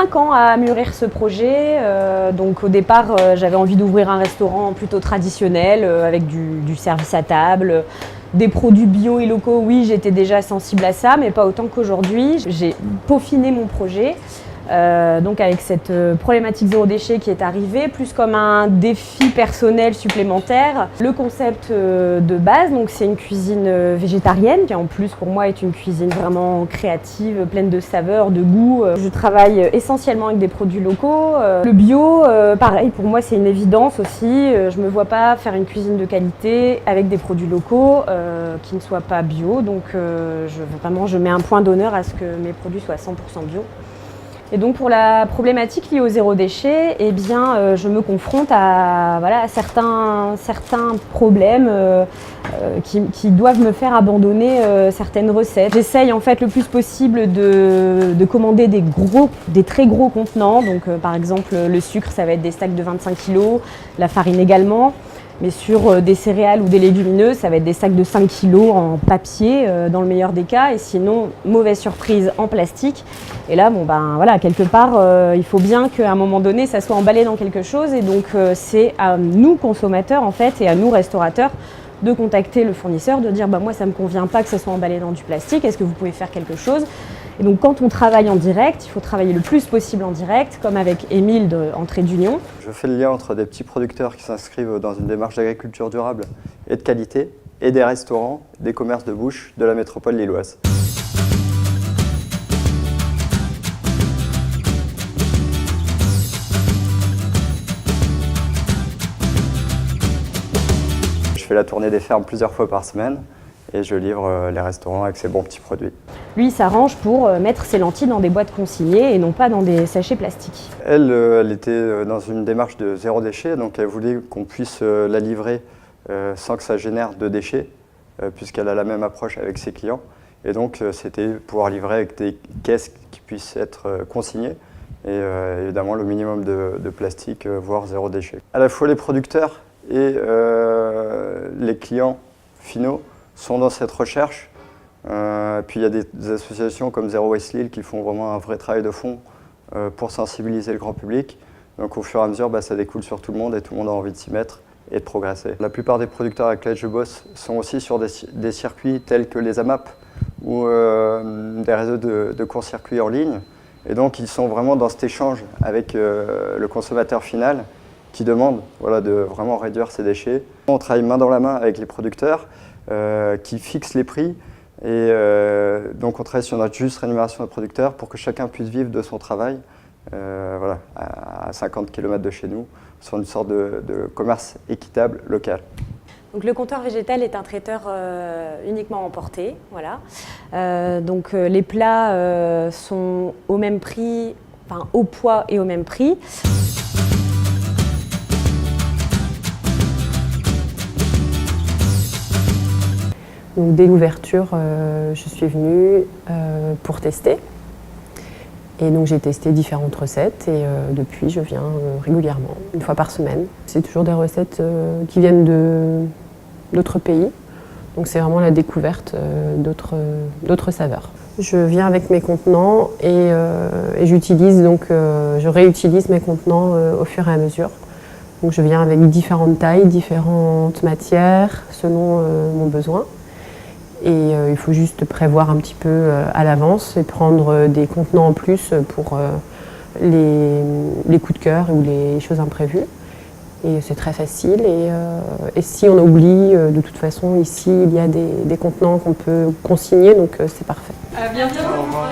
5 ans à mûrir ce projet. Donc au départ, j'avais envie d'ouvrir un restaurant plutôt traditionnel avec du service à table, des produits bio et locaux. Oui, j'étais déjà sensible à ça, mais pas autant qu'aujourd'hui. J'ai peaufiné mon projet. Donc avec cette problématique zéro déchet qui est arrivée, plus comme un défi personnel supplémentaire. Le concept de base, donc c'est une cuisine végétarienne qui en plus pour moi est une cuisine vraiment créative, pleine de saveurs, de goûts. Je travaille essentiellement avec des produits locaux. Le bio, pareil, pour moi c'est une évidence aussi. Je ne me vois pas faire une cuisine de qualité avec des produits locaux qui ne soient pas bio. Donc je mets un point d'honneur à ce que mes produits soient 100% bio. Et donc pour la problématique liée au zéro déchet, eh bien, je me confronte à certains problèmes qui doivent me faire abandonner certaines recettes. J'essaye en fait le plus possible de commander des très gros contenants. Donc par exemple le sucre, ça va être des stacks de 25 kg, la farine également. Mais sur des céréales ou des légumineuses, ça va être des sacs de 5 kg en papier dans le meilleur des cas. Et sinon, mauvaise surprise, en plastique. Et là, quelque part, il faut bien qu'à un moment donné, ça soit emballé dans quelque chose. Et donc, c'est à nous, consommateurs, en fait, et à nous, restaurateurs, de contacter le fournisseur, de dire moi, ça ne me convient pas que ça soit emballé dans du plastique. Est-ce que vous pouvez faire quelque chose ? Et donc quand on travaille en direct, il faut travailler le plus possible en direct, comme avec Émile de Entrée d'Union. Je fais le lien entre des petits producteurs qui s'inscrivent dans une démarche d'agriculture durable et de qualité, et des restaurants, des commerces de bouche de la métropole lilloise. Je fais la tournée des fermes plusieurs fois par semaine et je livre les restaurants avec ces bons petits produits. Lui, il s'arrange pour mettre ses lentilles dans des boîtes consignées et non pas dans des sachets plastiques. Elle était dans une démarche de zéro déchet, donc elle voulait qu'on puisse la livrer sans que ça génère de déchets, puisqu'elle a la même approche avec ses clients. Et donc c'était pouvoir livrer avec des caisses qui puissent être consignées et évidemment le minimum de plastique, voire zéro déchet. À la fois les producteurs et les clients finaux sont dans cette recherche. Puis il y a des associations comme Zero Waste Lille qui font vraiment un vrai travail de fond pour sensibiliser le grand public. Donc au fur et à mesure, ça découle sur tout le monde et tout le monde a envie de s'y mettre et de progresser. La plupart des producteurs avec lesquels je bosse sont aussi sur des circuits tels que les AMAP ou des réseaux de court-circuits en ligne. Et donc ils sont vraiment dans cet échange avec le consommateur final qui demande de vraiment réduire ses déchets. On travaille main dans la main avec les producteurs qui fixent les prix. Et donc on travaille sur notre juste rémunération de producteurs pour que chacun puisse vivre de son travail à 50 km de chez nous, sur une sorte de commerce équitable local. Donc le comptoir végétal est un traiteur uniquement emporté. Donc les plats sont au même prix, au poids et au même prix. Donc, dès l'ouverture, je suis venue pour tester. Et donc j'ai testé différentes recettes et depuis je viens régulièrement, une fois par semaine. C'est toujours des recettes qui viennent d'autres pays. Donc c'est vraiment la découverte d'autres saveurs. Je viens avec mes contenants et je réutilise mes contenants au fur et à mesure. Donc je viens avec différentes tailles, différentes matières selon mon besoin. Et il faut juste prévoir un petit peu à l'avance et prendre des contenants en plus pour les coups de cœur ou les choses imprévues. Et c'est très facile. Et si on oublie, de toute façon, ici, il y a des contenants qu'on peut consigner, donc c'est parfait. À bientôt. Au revoir.